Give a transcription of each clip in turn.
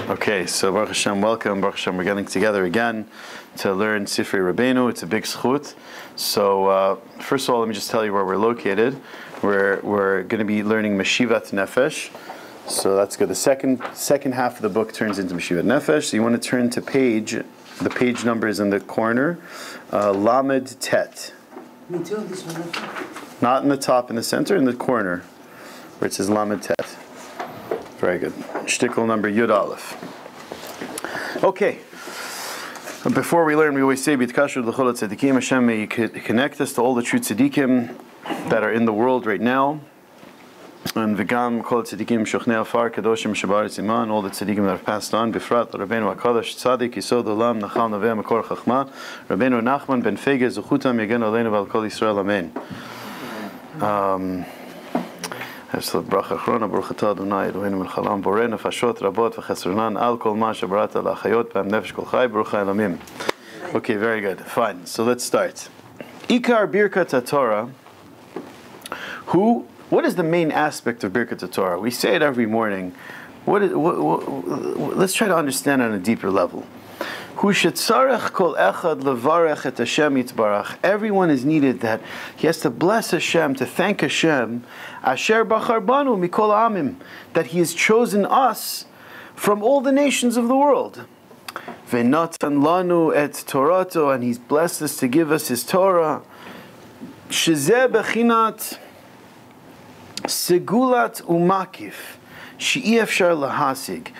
Okay, so Baruch Hashem, welcome. Baruch Hashem, we're getting together again to learn Sifrei Rabbeinu. It's a big zchut. So first of all, let me just tell you where we're located. We're going to be learning Meshivat Nefesh. So that's good. The second half of the book turns into Meshivat Nefesh. So you want to turn to the page number is in the corner, Lamed Tet. Me too, this one. Not in the top, in the center, in the corner, where it says Lamed Tet. Very good. Shtickle number Yud Aleph. Okay. Before we learn, we always say, B'tkasher l'chol tzadikim, Hashem, may you connect us to all the true tzadikim that are in the world right now. And v'gam kol tzadikim shochnei afar kadoshim shabaretz iman, all the tzadikim that have passed on. B'frat Rabbeinu HaKadosh tzadik yisod olam nachal noveh makor chachma Rabbeinu Nachman ben Fege zuchutam yagen aleinu v'al kol Yisrael amen. Bracha achrona Baruch atah Adonai Eloheinu melech haolam borei nefashot rabot v'chesronan al kol ma shebarata la'achayot b'am nefesh kol chai baruch ha'elamim. Okay, very good. Fine. So let's start. Ikar Birkat Torah. What is the main aspect of Birkat Torah? We say it every morning. Let's try to understand on a deeper level. Hu shetzarech kol echad levarech et Hashem yitbarach. Everyone is needed that he has to bless Hashem, to thank Hashem, asher bachar banu mikol amim, that he has chosen us from all the nations of the world. Ve'natan lanu et torato, and he's blessed us to give us his Torah. Shezeh bechinat segulat umakif she'i efshar lahasig.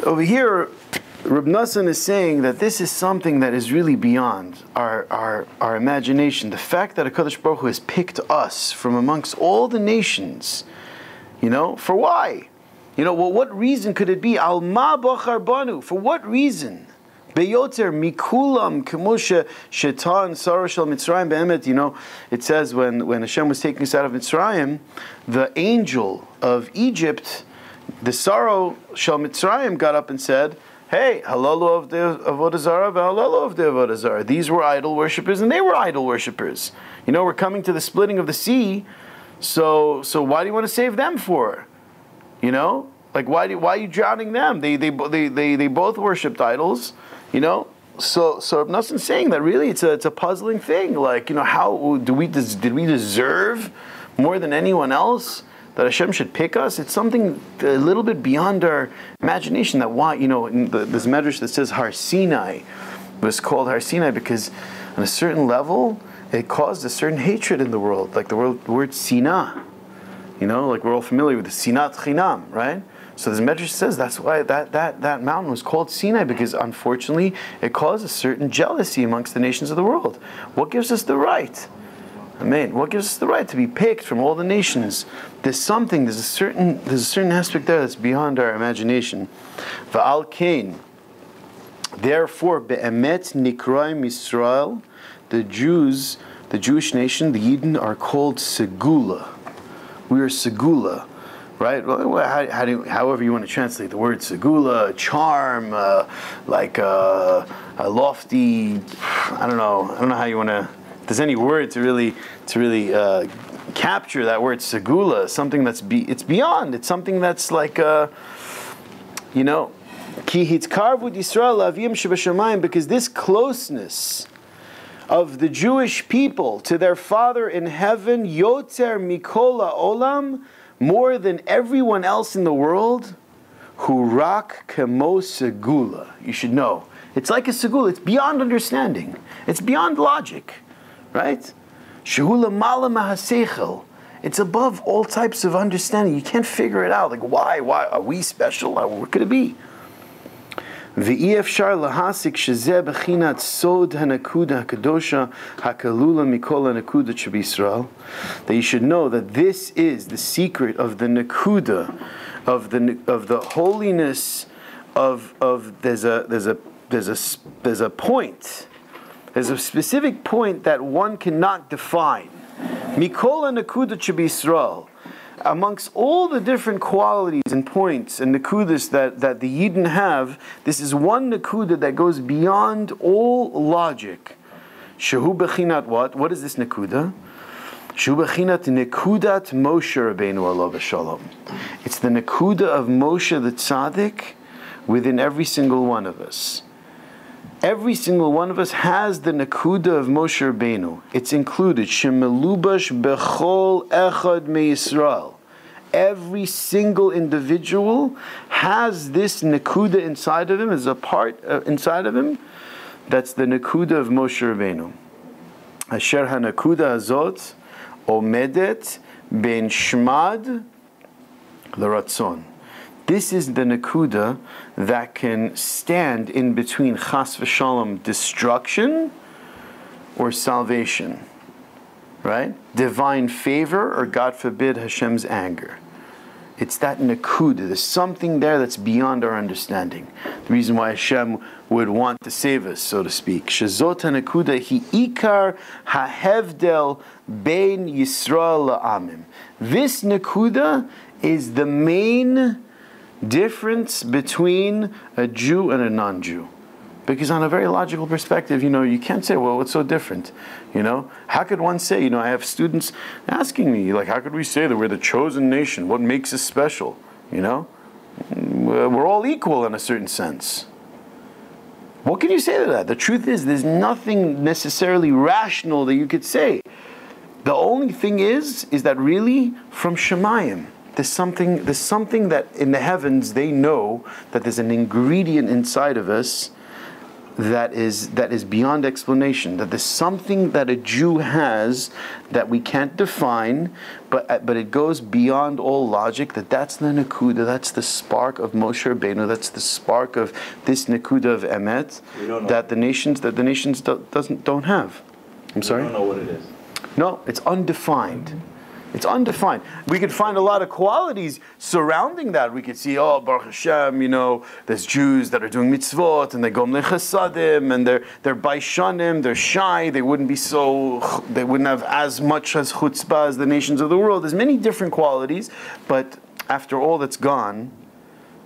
Over here, Reb Nassan is saying that this is something that is really beyond our imagination. The fact that HaKadosh Baruch Hu has picked us from amongst all the nations, for why? What reason could it be? Al ma bachar banu, for what reason? Beyoter mikulam kemoshe shetan sarah shel Mitzrayim be'emet. It says when Hashem was taking us out of Mitzrayim, the angel of Egypt, the sorrow shel Mitzrayim, got up and said, hey, halalu of the avodah zarah, halalu of the avodah zarah. These were idol worshippers, and they were idol worshippers. We're coming to the splitting of the sea, so why do you want to save them for? Why are you drowning them? They both worshipped idols. So Reb Nassan's saying that really it's a puzzling thing. How did we deserve more than anyone else that Hashem should pick us? It's something a little bit beyond our imagination. That why, in this medrash that says Har Sinai was called Har Sinai because on a certain level it caused a certain hatred in the world, like the word Sinah. Like we're all familiar with the Sinat Chinam, right? So this medrash says that's why that mountain was called Sinai, because unfortunately it caused a certain jealousy amongst the nations of the world. What gives us the right? Amen. What gives us the right to be picked from all the nations? There's a certain aspect there that's beyond our imagination. Va'al kain. Therefore, be'emet nikraim Yisrael, the Jews, the Jewish nation, the Yidden are called segula. We are segula, right? Well, however you want to translate the word segula, charm, like a lofty. I don't know how you want to. There's any word to really capture that word segula, something that's it's beyond. It's something that's like ki hitzkarvud Yisrael avim shebashamayim, because this closeness of the Jewish people to their Father in heaven, yotzer mikola olam, more than everyone else in the world, hurak kemo segula. You should know, it's like a segula. It's beyond understanding. It's beyond logic. Right? Shehula mala mahaseichel. It's above all types of understanding. You can't figure it out. Like, why? Are we special? What could it be? Ve'efshar lahasik shezeh bechinat sod hanakuda hakadosha hakalula mikola nakuda sheb'Yisrael. That you should know that this is the secret of the nakuda, of the holiness of there's a point. There's a specific point that one cannot define. Mikola nakuda sheb'Yisrael. Amongst all the different qualities and points and nakudas that the Yidden have, this is one nakuda that goes beyond all logic. Shehu bechinat what? What is this nakuda? Shehu bechinat nekudat Moshe Rabbeinu alav shalom. It's the nakuda of Moshe the Tzaddik within every single one of us. Every single one of us has the Nakuda of Moshe Rabbeinu. It's included. Shemelubash bechol echad meYisrael. Every single individual has this Nakuda inside of him, as a part inside of him. That's the Nakuda of Moshe Rabbeinu. Asher ha-Nakuda hazot omedet ben shmad l'ratzon. This is the Nakuda that can stand in between chas v'shalom, destruction, or salvation. Right? Divine favor, or God forbid, Hashem's anger. It's that Nakuda. There's something there that's beyond our understanding. The reason why Hashem would want to save us, so to speak. Shezot ha-Nakuda hi ikar ha-hevdel bein Yisrael la'amim. This Nakuda is the main difference between a Jew and a non-Jew. Because on a very logical perspective, you can't say, well, what's so different? How could one say, I have students asking me, how could we say that we're the chosen nation? What makes us special? We're all equal in a certain sense. What can you say to that? The truth is, there's nothing necessarily rational that you could say. The only thing is that really, from Shemayim, there's something that in the heavens they know that there's an ingredient inside of us that is beyond explanation. That there's something that a Jew has that we can't define, but it goes beyond all logic. That's the Nakuda. That's the spark of Moshe Rabbeinu. That's the spark of this Nakuda of Emet that the nations don't have. I'm sorry. We don't know what it is. No, it's undefined. It's undefined. We could find a lot of qualities surrounding that. We could see, Baruch Hashem, there's Jews that are doing mitzvot, and they go lechasadim, and they're baishanim, they're shy, they wouldn't have as much as chutzpah as the nations of the world. There's many different qualities, but after all that's gone,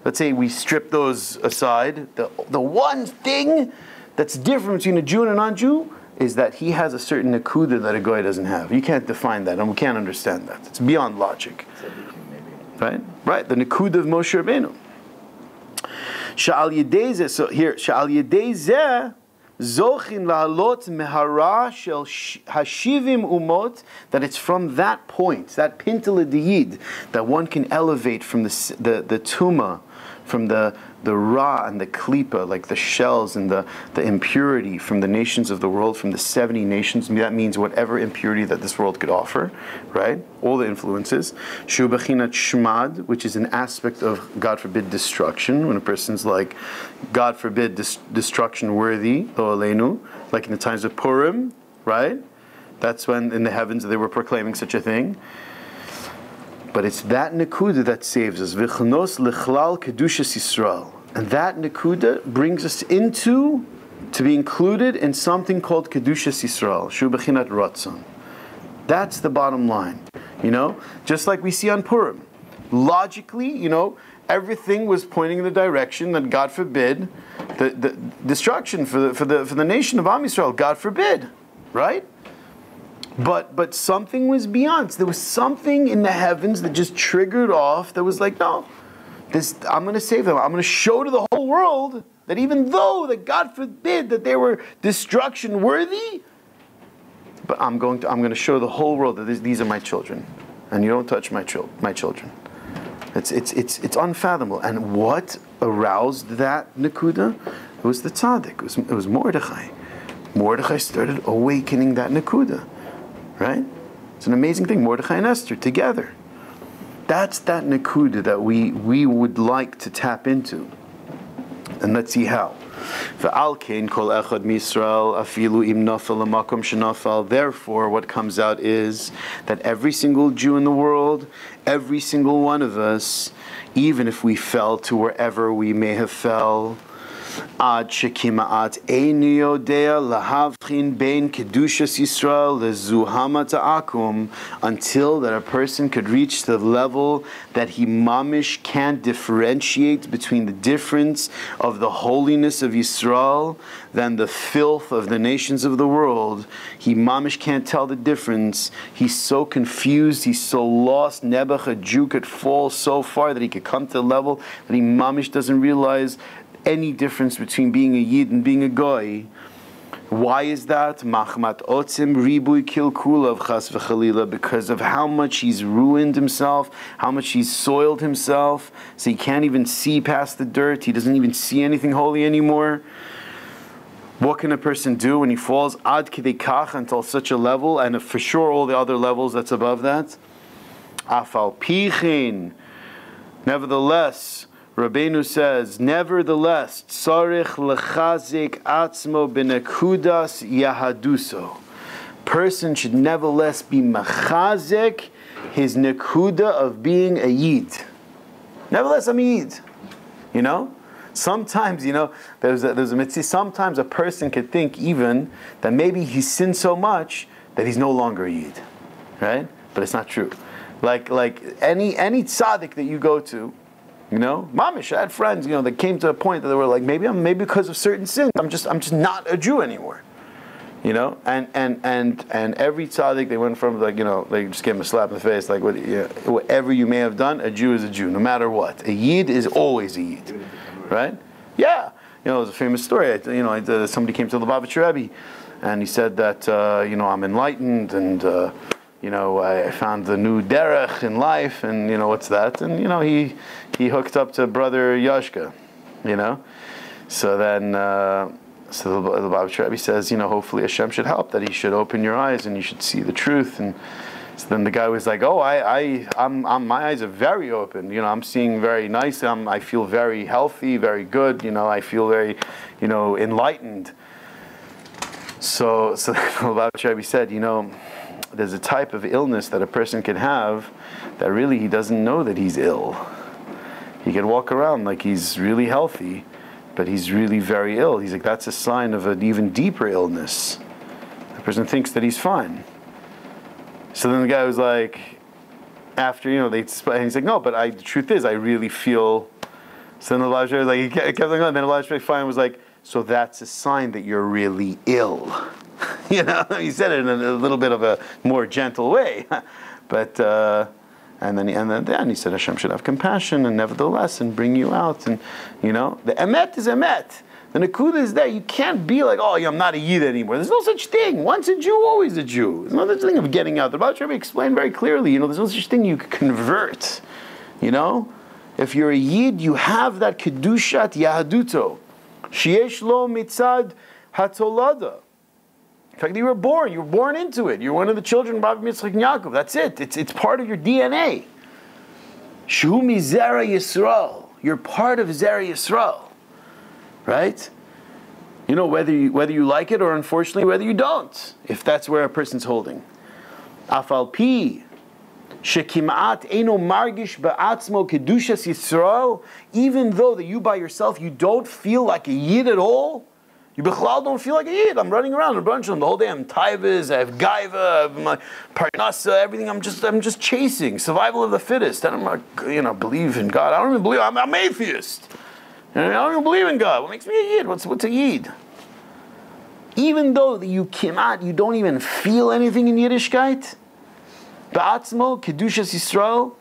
let's say we strip those aside, the one thing that's different between a Jew and a non-Jew is that he has a certain nakuda that a goy doesn't have. You can't define that, and we can't understand that. It's beyond logic. Right? The nakuda of Moshe Rabbeinu. Sha'al yedei so here, Sha'al yedei zeh zochin la'alot mehara shel hashivim umot, that it's from that point, that pintel diyid, that one can elevate from the tuma, from the ra and the klipa, like the shells and the impurity from the nations of the world, from the 70 nations. That means whatever impurity that this world could offer, right? All the influences. Shu b'chinat shmad, which is an aspect of, God forbid, destruction. When a person's like, God forbid, destruction worthy, lo aleinu, like in the times of Purim, right? That's when in the heavens they were proclaiming such a thing. But it's that Nakuda that saves us. V'chnos lechlal kedushas Yisrael. And that Nakuda brings us to be included in something called Kedushas Yisrael. Shu b'chinat ratzon. That's the bottom line. Just like we see on Purim. Logically, everything was pointing in the direction that, God forbid, the destruction for the nation of Am Yisrael, God forbid. Right? But something was beyond. There was something in the heavens that just triggered off, that was like, no, I'm going to save them. I'm going to show to the whole world that even though that God forbid that they were destruction worthy, but I'm going to show the whole world that these are my children, and you don't touch my children. It's unfathomable. And what aroused that Nakuda? It was the tzaddik. It was Mordechai. Mordechai started awakening that Nakuda. Right? It's an amazing thing. Mordechai and Esther together. That's that nakuda that we would like to tap into. And let's see how. Therefore, what comes out is that every single Jew in the world, every single one of us, even if we fell to wherever we may have fell, Ad shekimaat eini yodea lahavchin bein kedushas Yisrael lezuhama ta'akum, until that a person could reach the level that he mamish can't differentiate between the difference of the holiness of Yisrael than the filth of the nations of the world. He mamish can't tell the difference. He's so confused, he's so lost. Nebuch, a Jew, could fall so far that he could come to a level that he mamish doesn't realize any difference between being a Yid and being a Goy. Why is that? Machmat otzim ribui kilkulav chas v'chalila, because of how much he's ruined himself, how much he's soiled himself, so he can't even see past the dirt. He doesn't even see anything holy anymore. What can a person do when he falls ad kidei kach until such a level, and for sure all the other levels that's above that? Afal pichin. Nevertheless, Rabbeinu says, nevertheless, tzarich lechazik atzmo b'nekudas yahaduso. Person should nevertheless be mechazik his nekuda of being a yid. Nevertheless, I'm a yid. You know? Sometimes, there's a mitzvah. Sometimes a person could think even that maybe he sinned so much that he's no longer a yid. Right? But it's not true. Like any tzaddik that you go to, mamish, I had friends, that came to a point that they were like, maybe because of certain sins, I'm just not a Jew anymore. And every tzaddik, they went from they just gave him a slap in the face, like whatever you may have done, a Jew is a Jew, no matter what. A Yid is always a Yid, right? Yeah, it was a famous story. Somebody came to the Lubavitcher Rebbe, and he said that I'm enlightened and I found the new derech in life, and what's that? And he hooked up to brother Yashka, So then, so the Lubavitcher Rebbe says, hopefully Hashem should help, that he should open your eyes and you should see the truth. And so then the guy was like, oh, I'm my eyes are very open. I'm seeing very nice. I feel very healthy, very good. I feel very, enlightened. So the Lubavitcher Rebbe said, there's a type of illness that a person can have that really he doesn't know that he's ill. He can walk around like he's really healthy, but he's really very ill. He's like, that's a sign of an even deeper illness. The person thinks that he's fine. So then the guy was like, after, he's like, no, but the truth is, I really feel. So then the Lubavitcher was like, he kept going on. Then the Lubavitcher finally was like, so that's a sign that you're really ill. He said it in a little bit of a more gentle way, but and then he said Hashem should have compassion and nevertheless and bring you out, and the emet is emet. The nekuda is there. You can't be like, oh, I'm not a yid anymore. There's no such thing. Once a Jew, always a Jew. There's no such thing of getting out. The Baal Rebbe explained very clearly. There's no such thing you could convert. If you're a yid, you have that kedushat yahaduto. Sheyesh lo mitzad hatolada. In fact, you were born into it. You're one of the children of Rabbi Yitzchak and Yaakov. That's it. It's part of your DNA. Shehu mizera Yisrael. You're part of Zera Yisrael. Right? Whether you like it or unfortunately whether you don't, if that's where a person's holding. Afal pi shekimat eino margish ba'atzmo kedushas Yisrael, even though that you by yourself, you don't feel like a yid at all. You bichlal don't feel like a yid. I'm running around a bunch of them the whole day. I'm taivas, I have gaiva, I have my parnasa, everything. I'm just chasing survival of the fittest. And I'm like, believe in God. I don't even believe. I'm atheist. I don't even believe in God. What makes me a yid? What's a yid? Even though you cannot, you don't even feel anything in Yiddishkeit. Ba'atzmo kedushas Yisrael,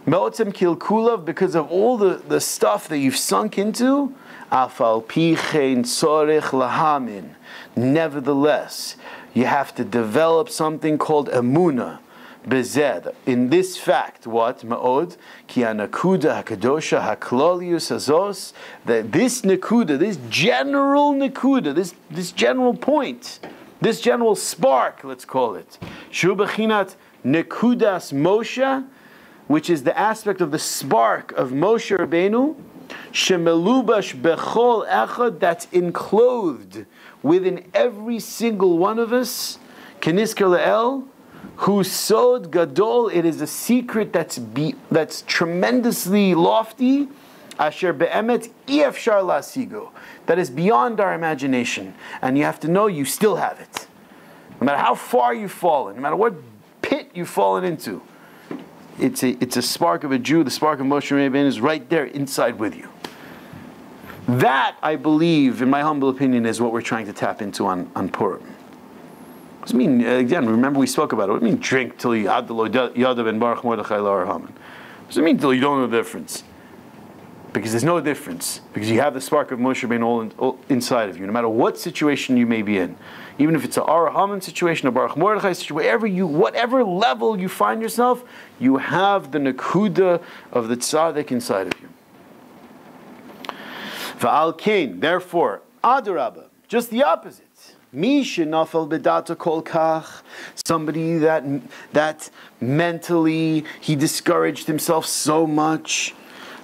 me'otzem kilkulav, because of all the stuff that you've sunk into. Afal pichein tzorich lahamin. Nevertheless, you have to develop something called Emuna. Bezed. In this fact, what? Ma'od. Ki anakuda hakadosha haklolius azos. That this nakuda, this general nakuda, this general point, this general spark, let's call it. Shu bechinat nekudas Moshe, which is the aspect of the spark of Moshe Rabbeinu. Shemelubash bechol echad, that's enclosed within every single one of us. Kenisker le'el, who sod gadol, it is a secret that's tremendously lofty. Asher be'emet efshar lasigo. That is beyond our imagination. And you have to know you still have it. No matter how far you've fallen, no matter what pit you've fallen into, it's a spark of a Jew. The spark of Moshe Rabbeinu is right there inside with you. That, I believe, in my humble opinion, is what we're trying to tap into on Purim. What does it mean? Again, remember we spoke about it. What does it mean, drink till you had the Yadav and Baruch Mordechai Lar Haman? What does it mean till you don't know the difference? Because there's no difference. Because you have the spark of Moshe Rabbeinu all inside of you, no matter what situation you may be in. Even if it's a Ar Haman situation, a Baruch Mordechai situation, whatever level you find yourself, you have the Nakuda of the Tzaddik inside of you. Va'al Kain, therefore, Adarabba, just the opposite. Mi shenafel bedata kol kach, somebody that mentally he discouraged himself so much.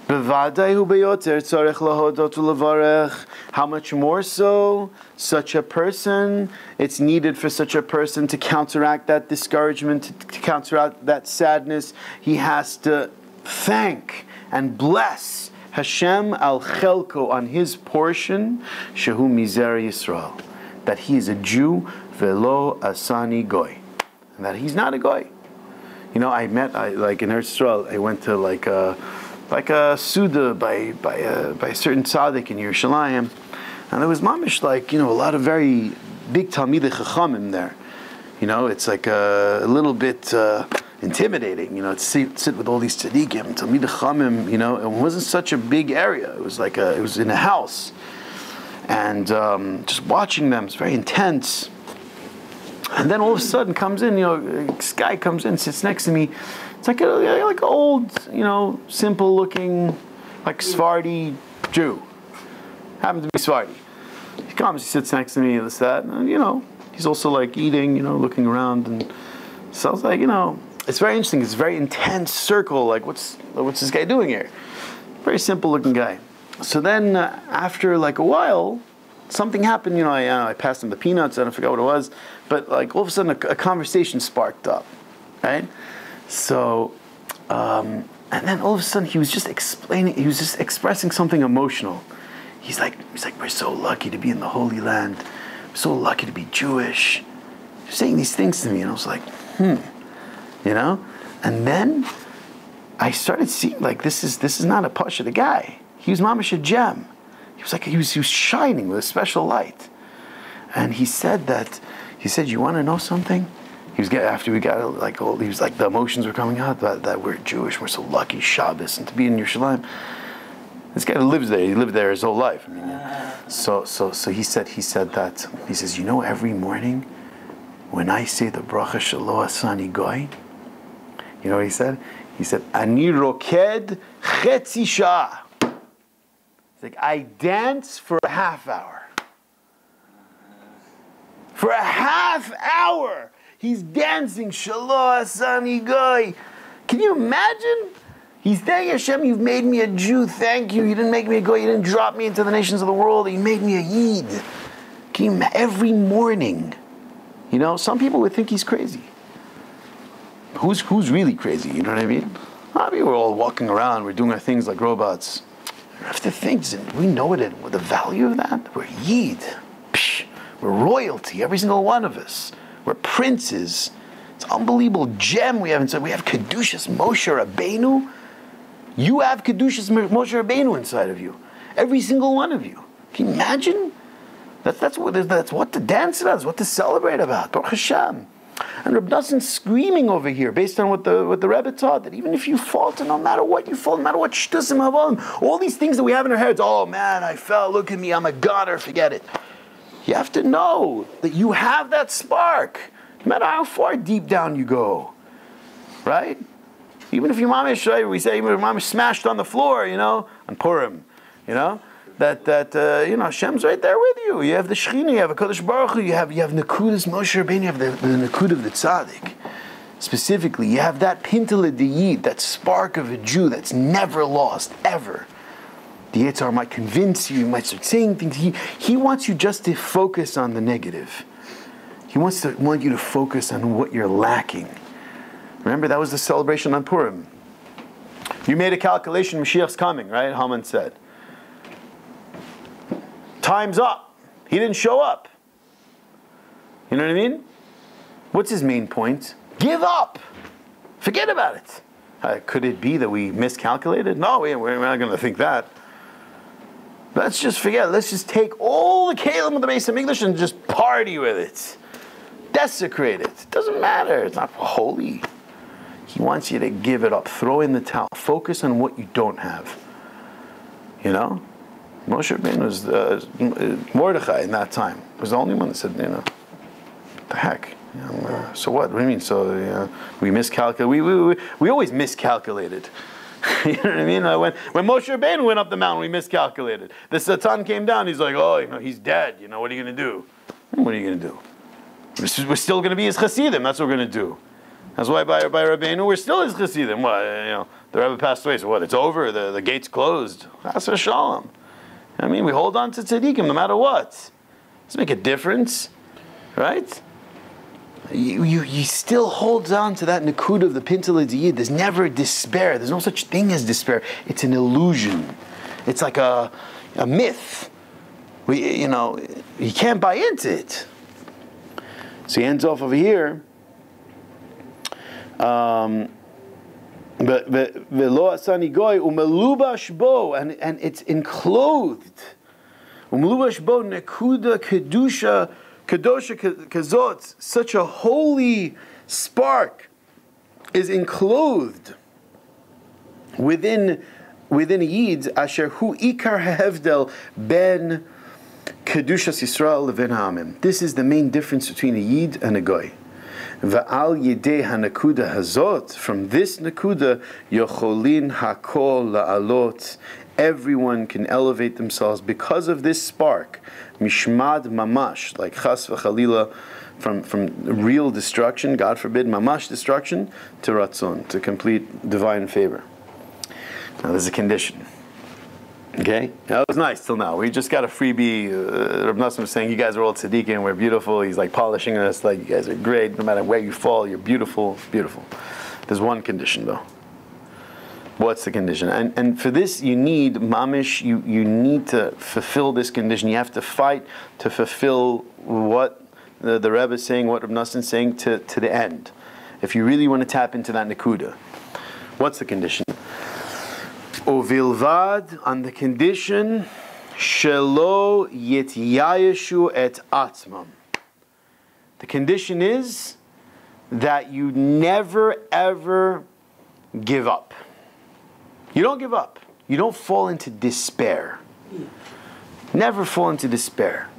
Bevadai hu beyoter tzarech lahodot ulevarech. How much more so? Such a person, it's needed for such a person to counteract that discouragement, to counteract that sadness. He has to thank and bless Hashem al chelko, on his portion, shehu mizer Yisrael, that he is a Jew, velo asani goy, and that he's not a goy. You know, like in Eretz Yisrael, I went to like a Suda by a certain tzaddik in Yerushalayim, and there was mamish like, you know, a lot of very big Talmidei Chachamim there. You know, it's like a little bit intimidating, you know, to sit with all these tzaddikim, Talmidei Chachamim. You know, it wasn't such a big area. It was like it was in a house, and just watching them, it's very intense. And then all of a sudden comes in, you know, this guy comes in, sits next to me. It's like an old, you know, simple looking, like Sephardi Jew. Happens to be Sephardi. He comes, he sits next to me, this, that, and, you know, he's also like eating, you know, looking around, and so I was like, you know, it's very interesting. It's a very intense circle. Like, what's this guy doing here? Very simple looking guy. So then after like a while, something happened. You know, I passed him the peanuts, and I forgot what it was, but like all of a sudden a conversation sparked up, right? So, and then all of a sudden he was just expressing something emotional. He's like, we're so lucky to be in the Holy Land. We're so lucky to be Jewish. He was saying these things to me, and I was like, you know? And then I started seeing like this is not a pasha the guy. He was mamash a gem. He was shining with a special light. And he said, you want to know something? He was after we got like all, he was like the emotions were coming out that we're Jewish, we're so lucky, Shabbos, and to be in Yerushalayim. This guy lives there. He lived there his whole life. I mean, so he said that. He says, you know, every morning when I say the Bracha Shelo Asani Goy, you know what he said? He said, Ani roked chetzi shah. It's like, I dance for a half hour. For a half hour, he's dancing Shelo Asani Goy. Can you imagine? He's saying, Hashem, you've made me a Jew. Thank you. You didn't make me a Goy. You didn't drop me into the nations of the world. You made me a Yid. Can you imagine? Every morning. You know, some people would think he's crazy. Who's really crazy? You know what I mean? I mean, we're all walking around. We're doing our things like robots. We have to think. We know it. The value of that. We're Yid. Psh, we're royalty. Every single one of us. We're princes. It's an unbelievable gem we have inside. We have Kedushas Moshe Rabbeinu. You have Kedushas Moshe Rabbeinu inside of you. Every single one of you. Can you imagine? That's what to dance about. That's what to celebrate about. Baruch Hashem. And Reb Nassan's screaming over here, based on what the Rebbe taught, that even if you falter, no matter what you fall, no matter what shtusim havalim, all these things that we have in our heads, oh man, I fell, look at me, I'm a goner, forget it. You have to know that you have that spark, no matter how far deep down you go, right? Even if your mamish, right, we say, even if your mamish smashed on the floor, you know, on Purim, you know, that you know, Hashem's right there with you. You have the Shechina, you have a Kodesh Baruch Hu, you have Nekudas Moshe Rabbeinu, you have the Nekud of the Tzaddik. Specifically, you have that Pintele Deyid, that spark of a Jew that's never lost, ever. The Yitzhar might convince you, you might start saying things. He wants you just to focus on the negative. He want you to focus on what you're lacking. Remember, that was the celebration on Purim. You made a calculation, Mashiach's coming, right? Haman said. Time's up. He didn't show up. You know what I mean? What's his main point? Give up. Forget about it. Could it be that we miscalculated? No, we're not going to think that. Let's just forget. Let's just take all the kalim of the Beis HaMikdash and just party with it. Desecrate it. It doesn't matter. It's not holy. He wants you to give it up. Throw in the towel. Focus on what you don't have. You know? Moshe Rabbeinu was Mordechai in that time. Was the only one that said, you know, what the heck? So what? What do you mean? So we miscalculated. We always miscalculated. You know what I mean? When Moshe Rabbeinu went up the mountain, we miscalculated. The Satan came down. He's like, oh, you know, he's dead. You know, what are you going to do? What are you going to do? We're still going to be his Hasidim. That's what we're going to do. That's why by Rabbeinu we're still his Hasidim. What? You know, the Rebbe passed away. So what? It's over. The gate's closed. That's a shalom. I mean, we hold on to tzaddikim no matter what. Doesn't make a difference, right? You still hold on to that nakuda of the pintel d'yid. There's never despair. There's no such thing as despair. It's an illusion. It's like a myth. You can't buy into it. So he ends off over here. But velo asani goy umelubash bo, and it's enclothed. Umelubash bo nekuda kedusha. Kadosha Kazot, such a holy spark, is enclothed within a Yid, Asher Hu Ikar Hevdel Ben Kedushas Yisrael Levin Ha'amim. This is the main difference between a Yid and a Goy. Va'al Yedei HaNakuda Hazot, from this Nakuda, Yocholin Hakol La'alot, everyone can elevate themselves because of this spark. Mishmad mamash, like chas v'chalila, from real destruction, God forbid, mamash destruction, to ratzon, to complete divine favor. Now there's a condition. Okay? That was nice till now. We just got a freebie. Rabbi Yonatan was saying, you guys are all tzaddikim, we're beautiful. He's like polishing us, like you guys are great. No matter where you fall, you're beautiful, beautiful. There's one condition though. What's the condition? And for this, you need mamish. You need to fulfill this condition. You have to fight to fulfill what the Rebbe is saying, what Rabbi Yonatan is saying to the end. If you really want to tap into that nakuda, what's the condition? Uvilvad, on the condition shelo yityayeshu et atzmam. The condition is that you never ever give up. You don't give up. You don't fall into despair. Never fall into despair.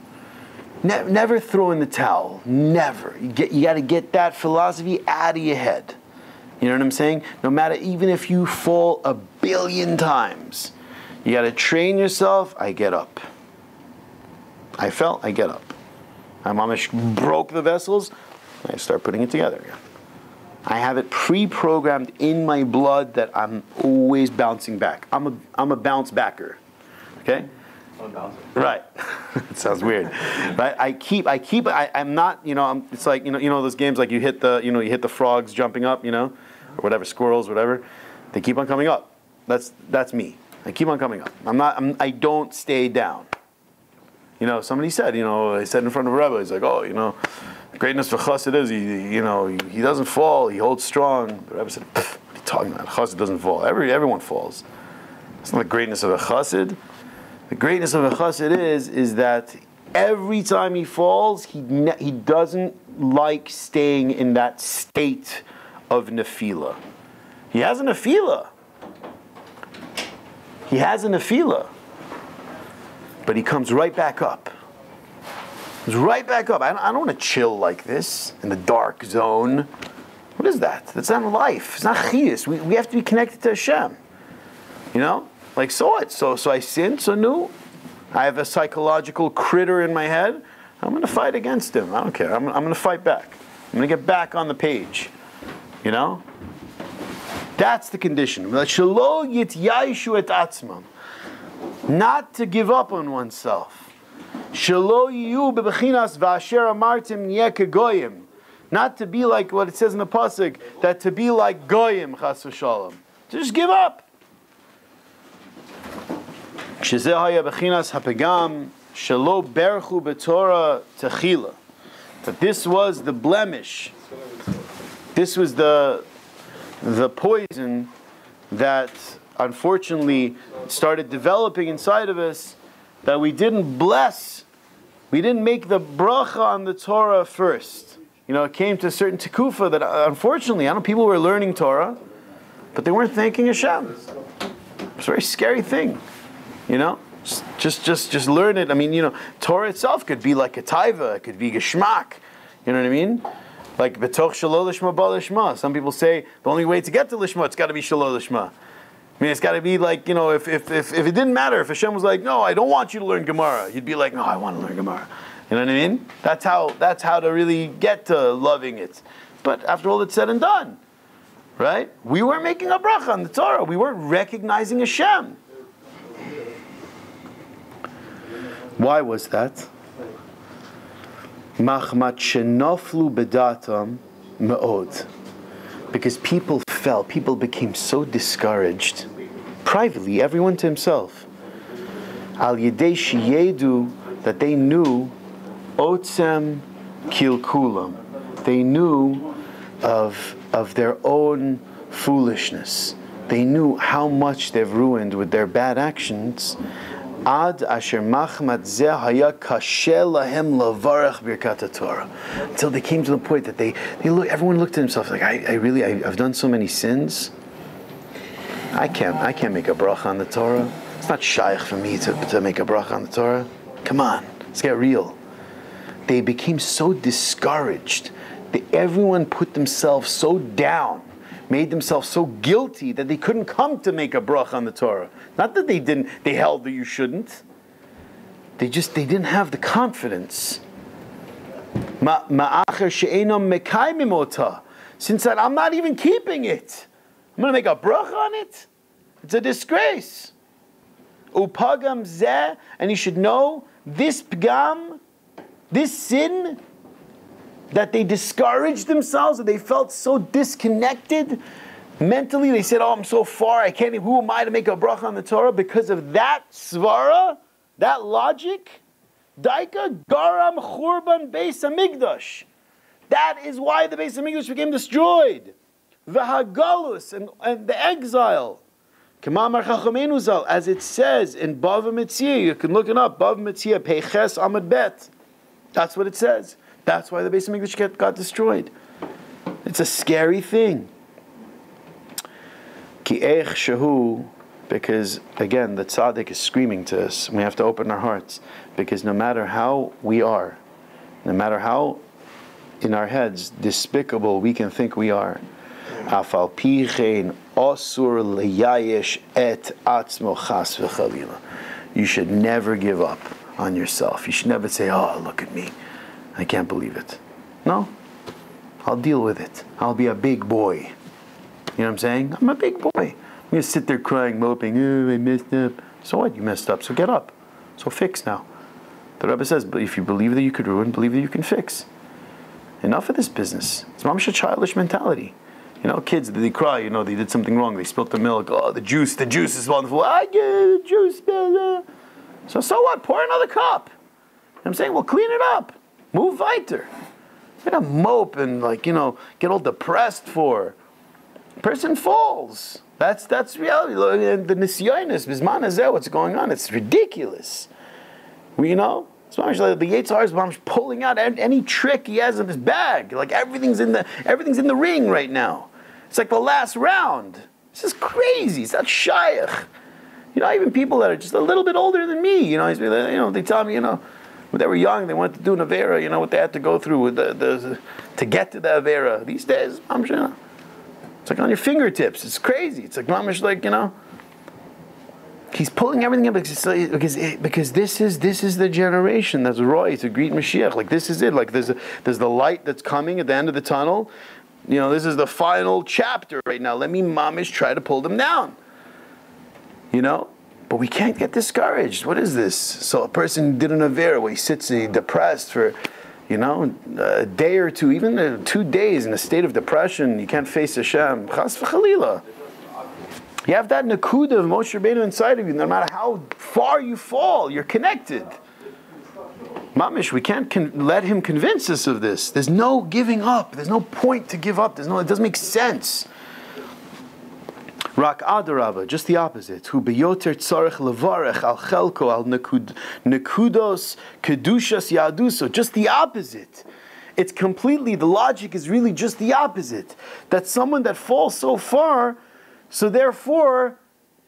Never throw in the towel. Never. You got to get that philosophy out of your head. You know what I'm saying? No matter, even if you fall 1 billion times, you got to train yourself. I get up. I fell. I get up. I mamish broke the vessels. I start putting it together again. I have it pre-programmed in my blood that I'm always bouncing back. I'm a bounce backer. Okay? I'm a bouncer. Right. It sounds weird. Right? I'm not, it's like, those games like you hit the frogs jumping up, or whatever, squirrels, whatever. They keep on coming up. That's me. I keep on coming up. I don't stay down. Somebody said, I said in front of a Rebbe, he's like, greatness for chassid is he doesn't fall, he holds strong. The Rebbe said, what are you talking about? Chassid doesn't fall. Everyone falls. It's not the greatness of a chassid. The greatness of a chassid is that every time he falls, he doesn't like staying in that state of nefila. He has a nefila. But he comes right back up. Right back up. I don't want to chill like this in the dark zone. What is that? That's not life. It's not chiyus. We have to be connected to Hashem. Like so what? So I sin. So no, I have a psychological critter in my head. I'm going to fight against him. I don't care. I'm going to fight back. I'm going to get back on the page. That's the condition. Not to give up on oneself. Not to be like what it says in the pasuk, that to be like goyim, chas v'shalom. Just give up. שזה היה בחינת הפגם שלא ברכו בתורה תחילה. That this was the blemish. This was the poison that unfortunately started developing inside of us, that we didn't make the bracha on the Torah first. You know, it came to a certain tekufa that unfortunately, people were learning Torah, but they weren't thanking Hashem. It's a very scary thing, you know. Just learn it. I mean, you know, Torah itself could be like a taiva, it could be geshmak. You know what I mean? Like betoch shalol lishma ba lishma. Some people say the only way to get to lishma, it's got to be shalol lishma. I mean, it's got to be like, you know, if it didn't matter, if Hashem was like, no, I don't want you to learn Gemara, you'd be like, no, I want to learn Gemara. You know what I mean? That's how to really get to loving it. But after all it's said and done, right? We weren't making a bracha on the Torah. We weren't recognizing Hashem. Why was that? Machmat shenoflu bedatam me'od. Because people became so discouraged, privately, everyone to himself. Al yedei sheyedu, that they knew otzem kilkulam. They knew of their own foolishness. They knew how much they've ruined with their bad actions. Ad asher machmat zeh haya kashe lahem lavarach birkat Torah. Until they came to the point that they look. Everyone looked at themselves like, I've done so many sins. I can't make a bracha on the Torah. It's not shaykh for me to make a bracha on the Torah. Come on, let's get real. They became so discouraged. Everyone put themselves so down, made themselves so guilty that they couldn't come to make a bracha on the Torah. Not that they held that you shouldn't. They didn't have the confidence. Since that I'm not even keeping it, I'm going to make a bracha on it? It's a disgrace. Upagam zeh, and you should know, this pgam, this sin, that they discouraged themselves, that they felt so disconnected mentally. They said, I'm so far, I can't even, who am I to make a bracha on the Torah? Because of that svara, that logic, daika garam churban beis hamikdash. That is why the beis hamikdash became destroyed. V'hagalus, and the exile. K'mamar chachamenu zal, as it says in Bava Metzia, you can look it up, Bava Metzia, Peiches Amud Bet. That's what it says. That's why the Beis Hamikdash got destroyed. It's a scary thing. Ki eich shehu, because again, the tzaddik is screaming to us. We have to open our hearts, because no matter how we are, no matter how in our heads despicable we can think we are, afal pi chen osur leyayesh et atzmo chas v'chalila. You should never give up on yourself. You should never say, oh, look at me, I can't believe it. No, I'll deal with it. I'll be a big boy. You know what I'm saying? I'm a big boy. I'm going to sit there crying, moping, oh, I messed up. So what? You messed up, so get up. So fix now. The Rebbe says, but if you believe that you could ruin, believe that you can fix. Enough of this business. It's mamash a childish mentality. You know, kids, they cry, you know, they did something wrong, they spilt the milk, oh, the juice is wonderful, I get the juice. So what? Pour another cup. You know what I'm saying? Well, clean it up. Move weiter. You're gonna mope and, like, you know, get all depressed for. Person falls. That's reality. The nisyonis, bisman hazeh, what's going on? It's ridiculous. You know? It's like the Yetzer Hara is pulling out any trick he has in his bag. Like everything's in the ring right now. It's like the last round. This is crazy. It's not shaykh. You know, even people that are just a little bit older than me, you know, they tell me, you know, when they were young, they wanted to do an avera, you know, what they had to go through with to get to the avera. These days, I'm sure, it's like on your fingertips. It's crazy. It's like mamish, like, you know. He's pulling everything up because this is the generation that's right to greet Mashiach. Like, this is it. Like, there's the light that's coming at the end of the tunnel. You know, this is the final chapter right now. Let me mamish try to pull them down. You know, but we can't get discouraged. What is this? So a person did an avera where he sits depressed for, you know, a day or two, even 2 days in a state of depression. You can't face Hashem. Chas v'chalila. You have that nakuda of Moshe Rabbeinu inside of you. No matter how far you fall, you're connected. Mamish, we can't let him convince us of this. There's no giving up. There's no point to give up. It doesn't make sense. Rak adarabba, just the opposite. Hu beyoter tzarech levarech al chelko al nekudos kedushas yaduso. Just the opposite. It's completely, the logic is really just the opposite. That someone that falls so far, so therefore,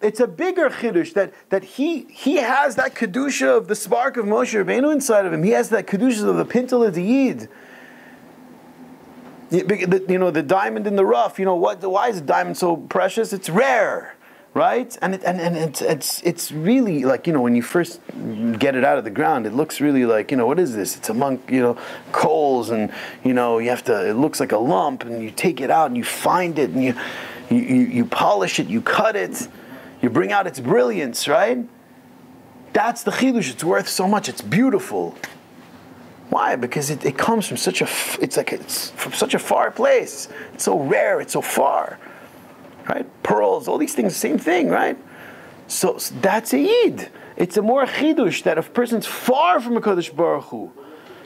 it's a bigger chiddush that he has that kedusha of the spark of Moshe Rabbeinu inside of him. He has that kedusha of the pintel Yid. The diamond in the rough. Why is a diamond so precious? It's rare, right? And it's really like, when you first get it out of the ground, it looks really like, what is this? It's among coals, and you have to. It looks like a lump, and you take it out and you find it, and you polish it, you cut it. You bring out its brilliance, right? That's the chidush. It's worth so much. It's beautiful. Why? Because it comes from it's from such a far place. It's so rare. It's so far, right? Pearls, all these things, same thing, right? So that's a yid. It's a more chidush that if a person's far from a Kodesh Baruch Hu,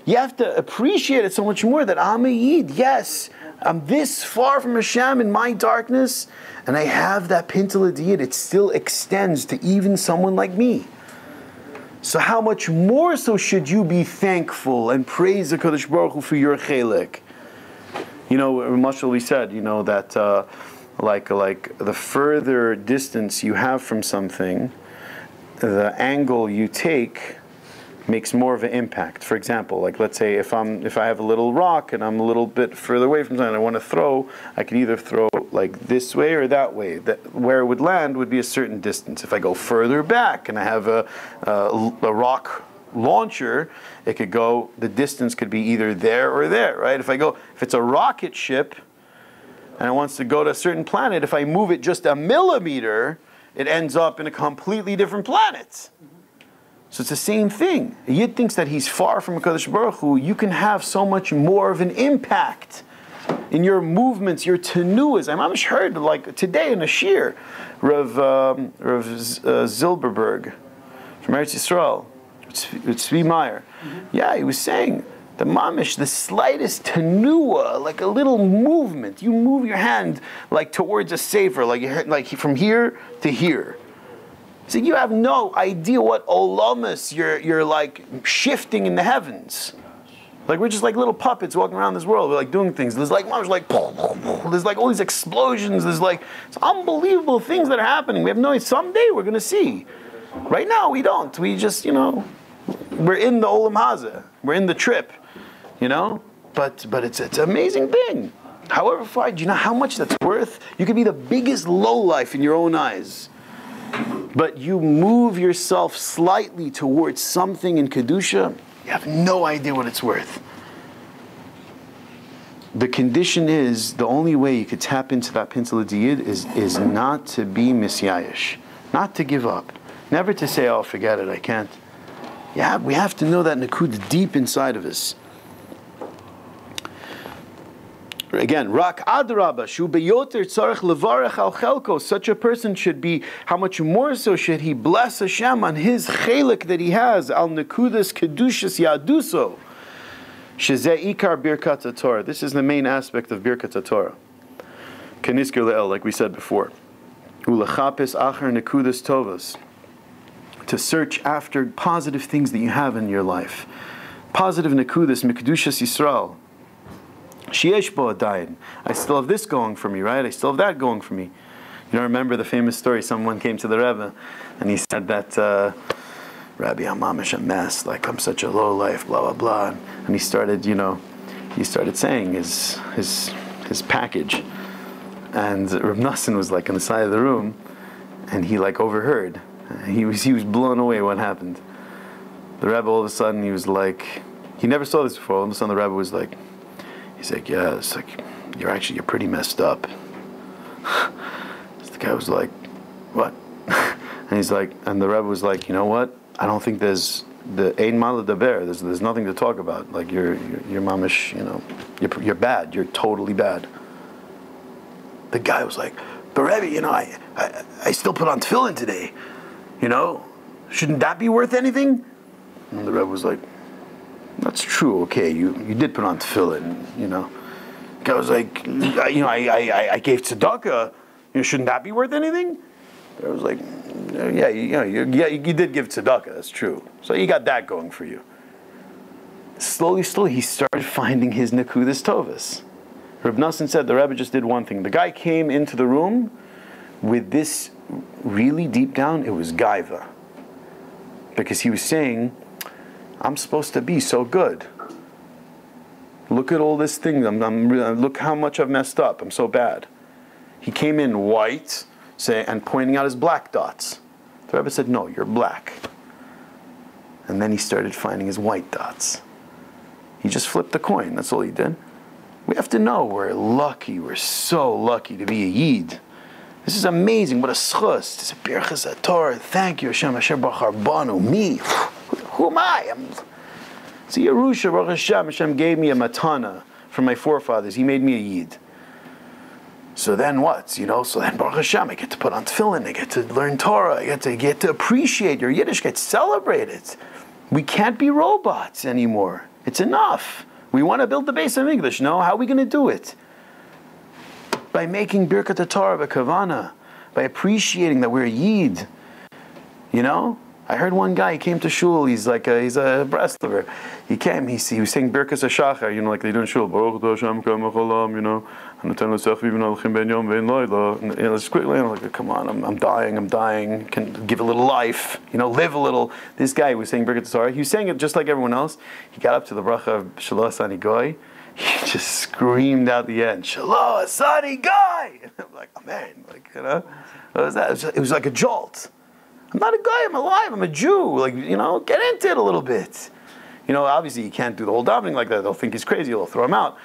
you have to appreciate it so much more that I'm a yid. Yes, I'm this far from Hashem in my darkness, and I have that pintel Yid. It still extends to even someone like me. So how much more so should you be thankful and praise the Kodesh Baruch Hu for your chelik? Mashal, we said, that like the further distance you have from something, the angle you take makes more of an impact. For example, like let's say if I have a little rock and I'm a little bit further away from something I want to throw, I can either throw like this way or that way. Where it would land would be a certain distance. If I go further back and I have a rock launcher, the distance could be either there or there, right? If it's a rocket ship and it wants to go to a certain planet, if I move it just a millimeter, it ends up in a completely different planet. So it's the same thing. A Yid thinks that he's far from HaKadosh Baruch Hu. You can have so much more of an impact in your movements, your tenuas. I almost heard, like today in a shiur, Rav Zilberberg from Eretz Yisrael, with Tzvi Meyer. Yeah, he was saying, the mamish, the slightest tenua, like a little movement. You move your hand like towards a sefer, like from here to here. So you have no idea what olamus you're like shifting in the heavens. Like we're just like little puppets walking around this world. We're like doing things. There's like there's like all these explosions. There's like it's unbelievable things that are happening. We have no idea. Someday we're going to see. Right now we don't. We just we're in the olam hazeh. We're in the trip. But it's an amazing thing. However far, do you know how much that's worth? You could be the biggest lowlife in your own eyes. But you move yourself slightly towards something in Kedusha, you have no idea what it's worth. The condition is, the only way you could tap into that pintel Yid is not to be misyayish, not to give up, never to say, oh, forget it, I can't. Yeah, we have to know that nakud deep inside of us. Again, rak adraba shu beyoter tzarech levarech al chelko. Such a person should be. How much more so should he bless Hashem on his chelik that he has al nekudas kedushas yaduso. Shezeh ikar birkat Torah. This is the main aspect of birkat Torah. Kenisker le'el, like we said before. Ulachapis achar nekudas tovas. To search after positive things that you have in your life. Positive nekudas mikedushas Yisrael. Sheyesh bo adayin. I still have this going for me, right? I still have that going for me. Remember the famous story? Someone came to the Rebbe and he said that, Rabbi, I'm mamish a mess. Like I'm such a low life, blah blah blah. And he started, saying his package. And Reb Nosson was like on the side of the room, and he like overheard. He was blown away. What happened? The Rebbe all of a sudden he was like, he never saw this before. All of a sudden the Rebbe was like. He's like, yeah, it's like, you're pretty messed up. The guy was like, what? And he's like, and the Rebbe was like, you know what? I don't think there's the ein mala daber. There's nothing to talk about. Like you're mamish, you're bad. You're totally bad. The guy was like, but Rebbe, I still put on tefillin today. Shouldn't that be worth anything? And the Rebbe was like, that's true, okay, you did put on tefillin, The guy was like, I gave tzedakah, shouldn't that be worth anything? I was like, yeah, you did give tzedakah, that's true. So you got that going for you. Slowly, he started finding his nekudas tovas. Reb Nosson said the Rebbe just did one thing. The guy came into the room with this really deep down, it was gaiva. Because he was saying, I'm supposed to be so good. Look at all this thing. Look how much I've messed up. I'm so bad. He came in white, and pointing out his black dots. The Rebbe said, no, you're black. And then he started finding his white dots. He just flipped the coin. That's all he did. We have to know we're lucky. We're so lucky to be a Yid. This is amazing. What a schus. This is a birchas Torah. Thank you, Hashem. Asher Baruch Banu. Me. Who am I? It's a Yerusha. Baruch Hashem. Hashem gave me a matana from my forefathers. He made me a Yid. So then what? So then Baruch Hashem, I get to put on tefillin, I get to learn Torah, I get to appreciate your Yiddishkeit, celebrate it. We can't be robots anymore. It's enough. We want to build the base of English. No, how are we going to do it? By making Birkat Torah b'kavana, by appreciating that we're a Yid. I heard one guy, he came to shul, he's a Breslover. He came, he was saying Birkas HaShachar, like they do in shul. Baruch Hashem k'amach olam, and it's quickly, I'm like, come on, I'm dying, can give a little life, live a little. This guy was saying Birkat Torah, he was saying it just like everyone else. He got up to the Bracha of Shalom Asani Goy, he just screamed out the end, Shalom Asani Goy! I'm like, oh man, what was that? It was like a jolt. I'm not a guy, I'm alive, I'm a Jew. Get into it a little bit. Obviously you can't do the whole davening like that. They'll think he's crazy, they'll throw him out.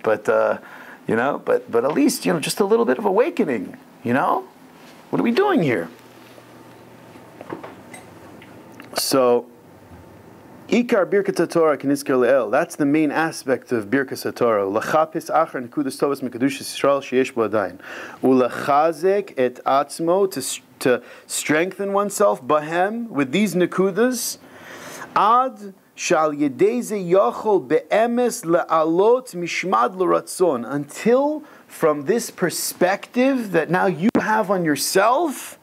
But, but at least, just a little bit of awakening. What are we doing here? So, Ikar Birkat Torah Kenisker Le'el. That's the main aspect of Birkat Torah. Lachapis achar nekudas tovas mekadushas Yisrael sheyesh bo adayin. Ulachazek et atzmo, to strengthen oneself, bahem, with these nekudas, ad shal yedeze yochol be'emes le'alot mishmad l'ratzon, until from this perspective that now you have on yourself,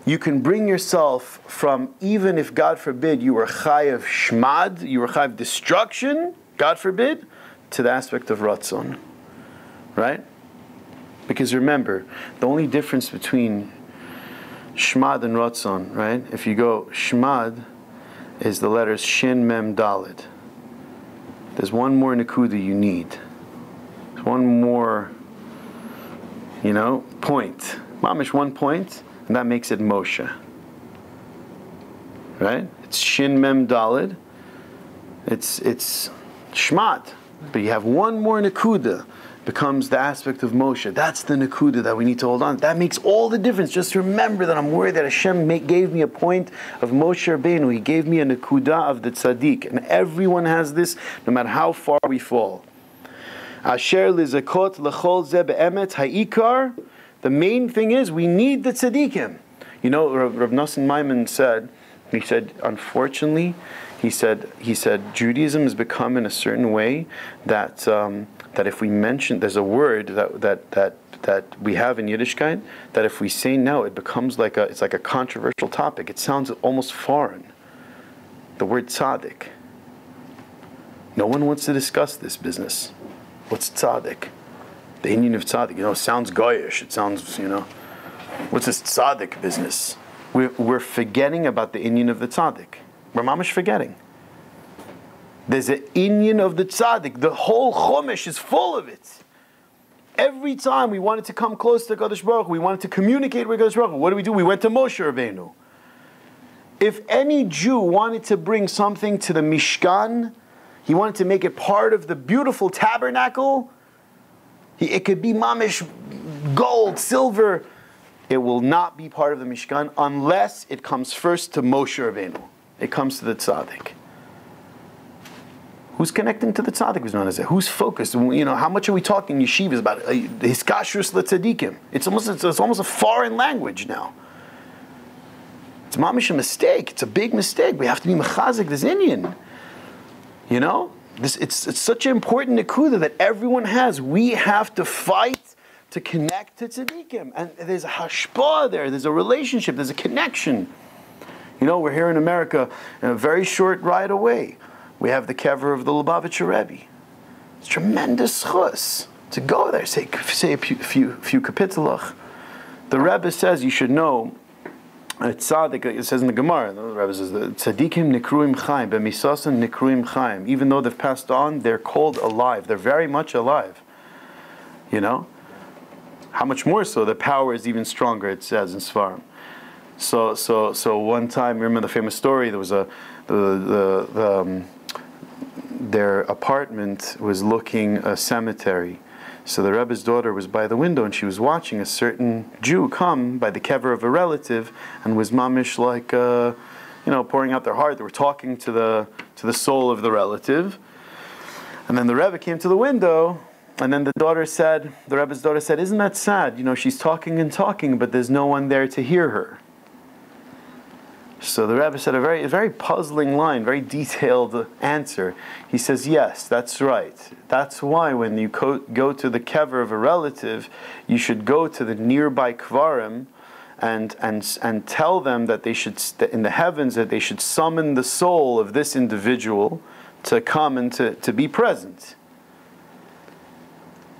you can bring yourself from, even if, God forbid, you were chayav shmad, you were chayav destruction, God forbid, to the aspect of ratzon. Right? Because remember, the only difference between shmad and ratzon, right? If you go, shmad is the letters shin, mem, dalid. There's one more nekuda you need. There's one more, point. Mamish, one point. And that makes it Moshe. Right? It's Shin Mem Dalid. It's Shmat. But you have one more Nakuda. Becomes the aspect of Moshe. That's the Nakuda that we need to hold on. That makes all the difference. Just remember that I'm worried that Hashem gave me a point of Moshe Rabbeinu. He gave me a Nakuda of the Tzaddik. And everyone has this, no matter how far we fall. Asher lizakot lechol ze be'emet ha'ikar. The main thing is we need the tzaddikim. Rav Nosson Maimon said, unfortunately, he said Judaism has become in a certain way that if we mention, there's a word that we have in Yiddishkeit, that if we say no, it becomes it's like a controversial topic. It sounds almost foreign. The word tzaddik. No one wants to discuss this business. What's tzaddik? The inyan of tzaddik, it sounds goyish. It sounds, what's this tzaddik business? We're forgetting about the inyan of the tzaddik. We're mamish forgetting. There's an inyan of the tzaddik. The whole chumash is full of it. Every time we wanted to come close to Kadosh Baruch Hu, we wanted to communicate with Kadosh Baruch Hu, what do? We went to Moshe Rabbeinu. If any Jew wanted to bring something to the Mishkan, he wanted to make it part of the beautiful tabernacle, it could be mamish, gold, silver. It will not be part of the Mishkan unless it comes first to Moshe Rabbeinu. It comes to the tzaddik. Who's connecting to the tzaddik? Who's focused? How much are we talking yeshivas about hiskashrus letzadikim? It's almost a foreign language now. It's mamish a mistake. It's a big mistake. We have to be mechazik this Indian. It's such an important nekuda that everyone has. We have to fight to connect to tzaddikim, and there's a hashpah there. There's a relationship. There's a connection. We're here in America, a very short ride away. We have the kever of the Lubavitcher Rebbe. It's tremendous chus to go there. Say a few kapitelach. The Rebbe says you should know. Tzaddik, it says in the Gemara. The Rebbe says the tzaddikim nikruim chaim, b'misasan nikruim chaim. Even though they've passed on, they're called alive. They're very much alive. How much more so? The power is even stronger. It says in Svarim. So one time, remember the famous story? There was their apartment was looking a cemetery. So the Rebbe's daughter was by the window and she was watching a certain Jew come by the kever of a relative and was mamish like, pouring out their heart. They were talking to the soul of the relative. And then the Rebbe came to the window and then the Rebbe's daughter said, isn't that sad? She's talking and talking, but there's no one there to hear her. So the Rebbe said a very puzzling line, very detailed answer. He says, yes, that's right. That's why when you go to the kever of a relative, you should go to the nearby kvarim and tell them that they should, in the heavens, that they should summon the soul of this individual to come and to be present.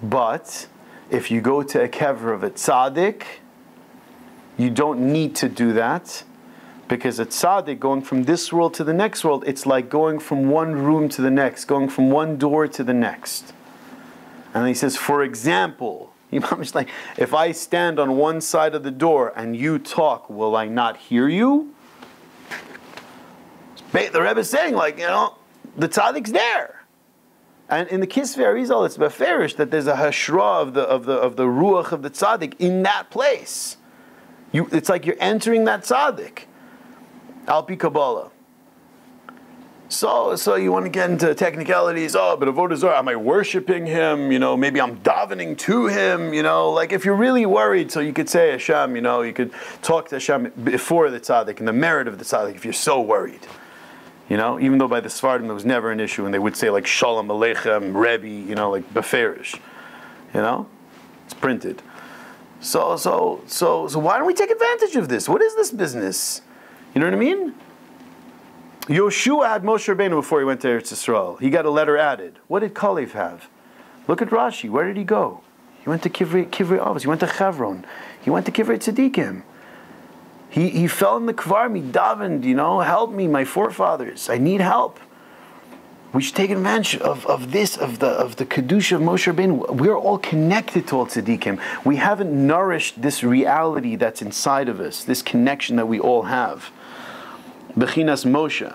But if you go to a kever of a tzaddik, you don't need to do that. Because a tzaddik, going from this world to the next world, it's like going from one room to the next, going from one door to the next. And he says, for example, like, if I stand on one side of the door and you talk, will I not hear you? The Rebbe is saying, the tzaddik's there. And in the Kisvei Arizal, it's beferish that there's a hashra of the ruach of the tzaddik in that place. It's like you're entering that tzaddik. Al pi Kabbalah. So you want to get into technicalities. But avodah zarah, am I worshiping him? Maybe I'm davening to him. If you're really worried, so you could say Hashem. You could talk to Hashem before the tzaddik and the merit of the tzaddik. If you're so worried, even though by the Sfardim there was never an issue, and they would say like Shalom Aleichem, Rebbe, like beferish. It's printed. So why don't we take advantage of this? What is this business? You know what I mean? Yoshua had Moshe Rabbeinu before he went to Eretz Yisrael. He got a letter added. What did Kalev have? Look at Rashi. Where did he go? He went to Kivrei Avos. He went to Chevron. He went to Kivrei Tzadikim. He fell in the Kvar. He davened, help me, my forefathers. I need help. We should take advantage of the Kedusha of Moshe Rabbeinu. We're all connected to all tzaddikim. We haven't nourished this reality that's inside of us, this connection that we all have. Bechinas Moshe.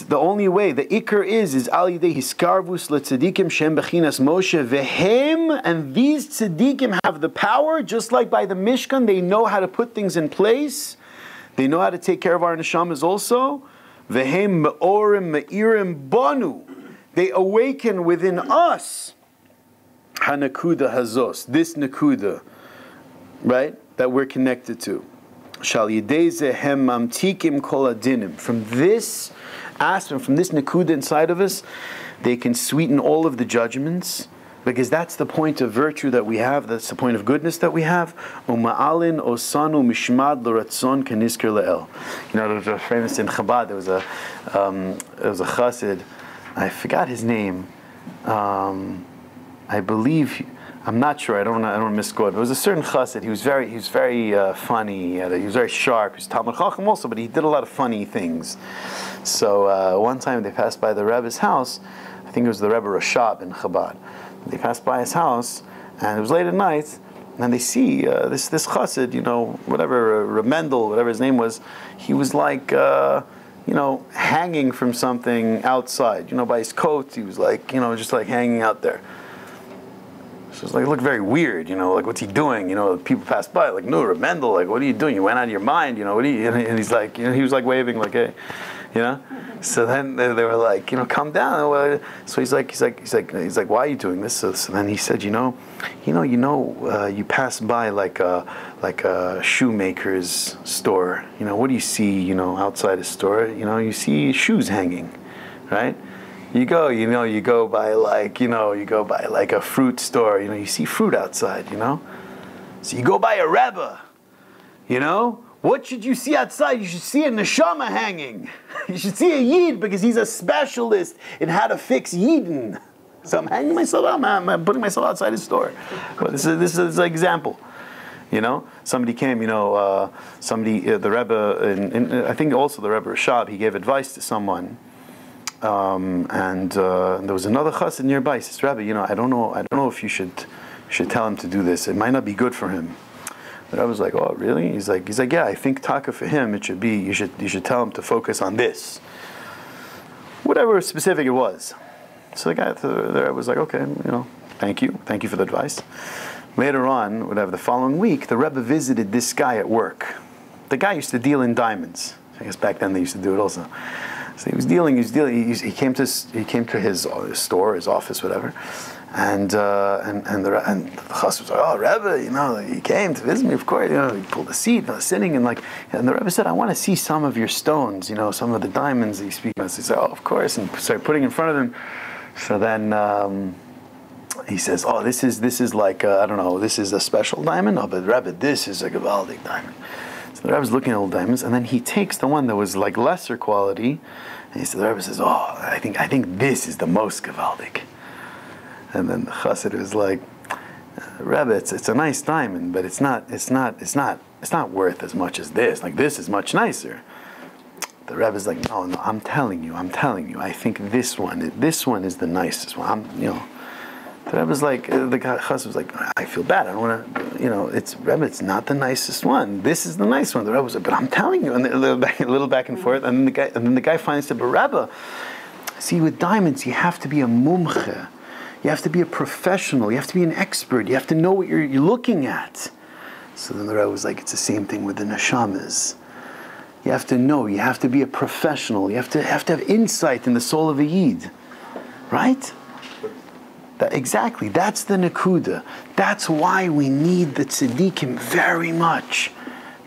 The only way, the ikar is al yidei hiskarvus letzadikim shem bechinas Moshe vehem, and these tzadikim have the power, just like by the Mishkan, they know how to put things in place. They know how to take care of our neshamas also. Vehem me'orim me'irim banu. They awaken within us. Hanakuda hazos. This nakuda, right? That we're connected to. Shal yidei zehem mamtikim kol adinim. From this aspect, from this nakuda inside of us, they can sweeten all of the judgments. Because that's the point of virtue that we have. That's the point of goodness that we have. Uma'alin osanu mishmad l'ratzon kenisker le'el. There was a famous in Chabad. There was a chassid. I forgot his name. I believe. I'm not sure. I don't want to misquote. There was a certain chassid. He was very funny. He was very sharp. He was Talmud Chacham also, but he did a lot of funny things. So one time they passed by the Rebbe's house. I think it was the Rebbe Rashab in Chabad. They passed by his house, and it was late at night, and they see this chassid, whatever, Remendel, whatever his name was, he was like, hanging from something outside, by his coat. He was like, just like hanging out there. So it's like, it looked very weird, like, what's he doing? People passed by, like, no, Remendel, like, what are you doing? You went out of your mind, what are you, and he's like, he was like waving, like, hey, you know. So then they were like, calm down. So he's like, why are you doing this? So then he said, you pass by like a shoemaker's store. What do you see? Outside a store, you see shoes hanging, right? You go by like a fruit store. You see fruit outside. So you go by a Rebbe. What should you see outside? You should see a neshama hanging. You should see a yid because he's a specialist in how to fix yidden. So I'm hanging myself out. I'm putting myself outside his store. Well, this is an example. Somebody came. The Rebbe, and I think also the Rebbe Rashab, he gave advice to someone. And there was another chassid nearby. He says, Rabbi, I don't know if you should tell him to do this. It might not be good for him. But I was like, oh, really? He's like, yeah, I think taka for him, it should be, you should tell him to focus on this. Whatever specific it was. So the guy there was like, okay, thank you for the advice. Later on, the following week, the Rebbe visited this guy at work. The guy used to deal in diamonds. I guess back then they used to do it also. So he came to his store, his office, whatever. And the chassid was like, oh, Rebbe, he came to visit me, of course. He pulled a seat, sitting, and the Rebbe said, I want to see some of your stones, some of the diamonds that you speak about. So he said, oh, of course, and started putting in front of him. So then he says, oh, this is like, I don't know, this is a special diamond? No, but Rebbe, this is a Gavaldic diamond. So the Rebbe's looking at all the diamonds, and then he takes the one that was like lesser quality, and the Rebbe says, oh, I think this is the most Gavaldic. And then the chassid was like, Rebbe, it's a nice diamond, but it's not worth as much as this. Like, this is much nicer. The Rebbe's like, no, I'm telling you. I think this one is the nicest one. The Rebbe's like, the chassid was like, I feel bad. I don't want to, Rebbe, it's not the nicest one. This is the nice one. The Rebbe was like, but I'm telling you. And a little back and forth. And then the guy finally said, but Rebbe, see, with diamonds, you have to be a mumche. You have to be a professional. You have to be an expert. You have to know what you're looking at. So then the Rebbe was like, it's the same thing with the neshamas. You have to know. You have to be a professional. You have to have insight in the soul of a yid, right? Exactly. That's the nekuda. That's why we need the tzaddikim very much,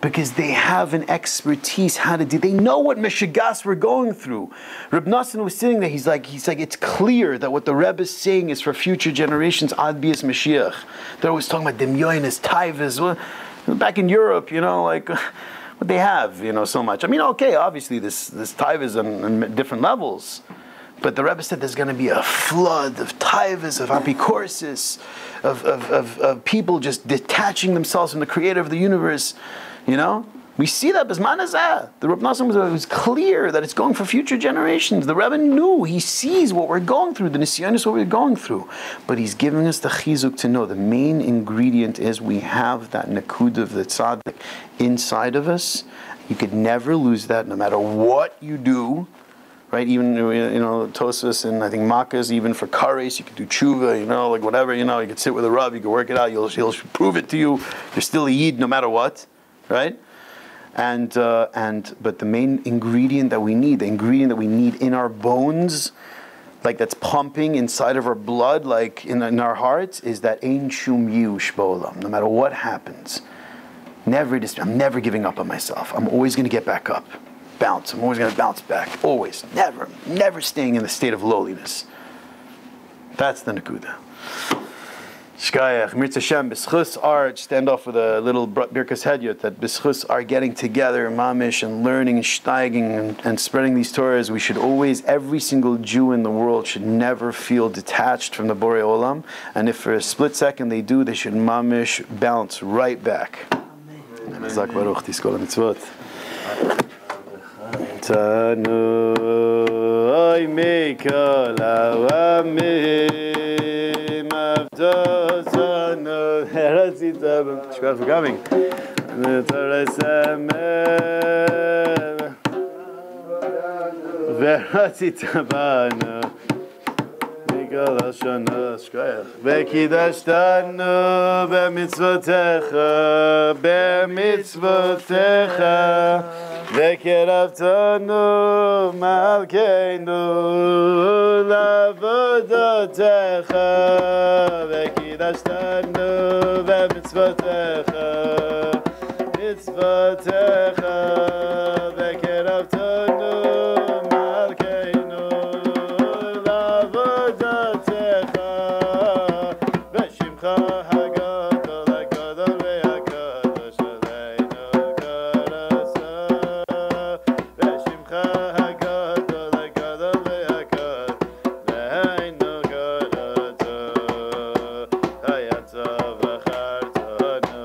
because they have an expertise how to do. They know what meshigas we're going through. Reb Nosson was sitting there. He's like, it's clear that what the Rebbe is saying is for future generations. Ad bias Mashiach. They're always talking about demyonis, taivas. Back in Europe, what they have, so much. I mean, okay, obviously this taivas on different levels. But the Rebbe said there's going to be a flood of taivas, of apikorsis, of people just detaching themselves from the creator of the universe. We see that Bisman Hazeh. The Reb Nosson was clear that it's going for future generations. The Rebbe knew, he sees what we're going through, the nisyan is what we're going through. But he's giving us the chizuk to know the main ingredient is we have that nakuda of the tzaddik inside of us. You could never lose that no matter what you do. Right, even Tosfos and I think Makkahs, even for kares, you could do tshuva, whatever, you could sit with a Rav, you could work it out, he'll prove it to you. You're still a yid no matter what, right? But the main ingredient that we need, the ingredient that we need in our bones, like that's pumping inside of our blood, like in our hearts, is that ein shum yush ba'olam. No matter what happens, I'm never giving up on myself. I'm always going to get back up. Bounce. I'm always going to bounce back. Always. Never staying in the state of lowliness. That's the Nakuda. Shkayach. Mirz Hashem. B'schus are, stand off with a little Birkas Hedyot, that b'schus are getting together, mamish, and learning and steiging and spreading these Torahs. We should always, every single Jew in the world should never feel detached from the Borei Olam. And if for a split second they do, they should mamish bounce right back. Amen. Zak Baruch Tiskol HaMitzvot. Tanu oy mikol avamim avdosanu herazitab. Shkar for coming. Verazitabanu mikol mikol hashana shkoyach v'kidashtanu b'mitzvotecha v'keravtanu malkeinu lavodotecha v'kidashtanu b'mitzvotecha mitzvotecha v'keravtanu malkeinu lavodotecha v'shimcha hagadol hagadol v'hakadosh aleinu karasa v'shimcha hagadol hagadol v'hakadosh aleinu karasa hayatza v'chartanu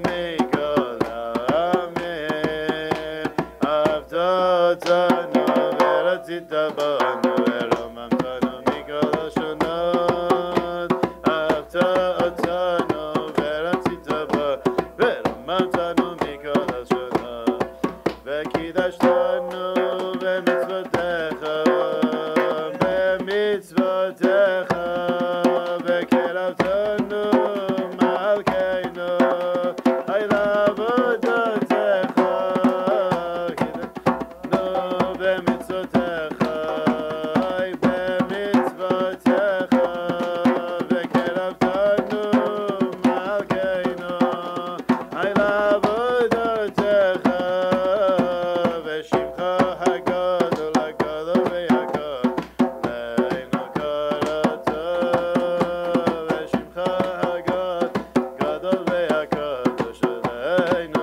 mikol ha'amim avdotanu v'ratzita banu v'romamtanu mikol hashonot avdotanu v'ratzita banu v'romamtanu mikol hashonot v'kidashtanu b'mitzvotecha b'mitzvotecha v'keravtanu malkeinu lavodotecha kidashnu b'mitzvotecha b'mitzvotecha v'keravtanu malkeinu lavodotecha v'shimcha hagadol hagadol v'hakadosh aleinu karata v'shimcha hagadol v'hakadosh aleinu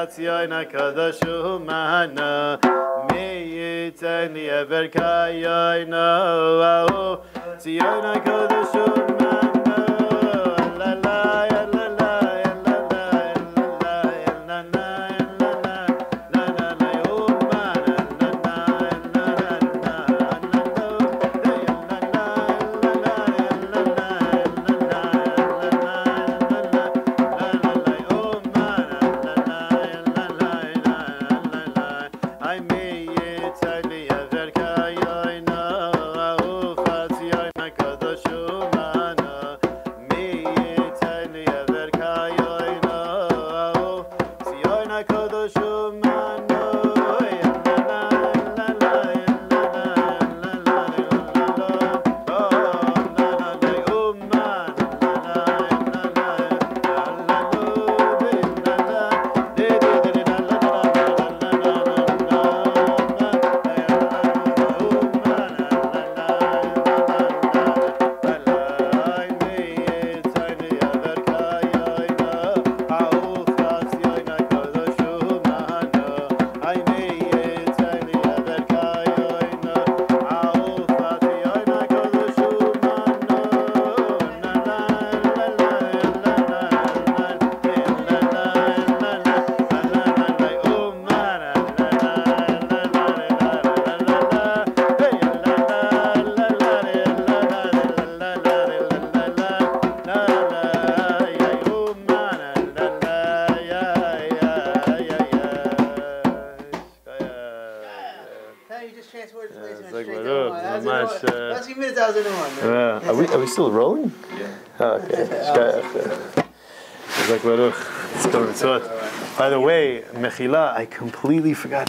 Tziyona Kadoshu Mana Meyitzen Li Ever Kayoino Tziyona Kadoshu Mana La la la la la la la Are we still rolling? Yeah. Oh, okay. By the way, Mechila, I completely forgot.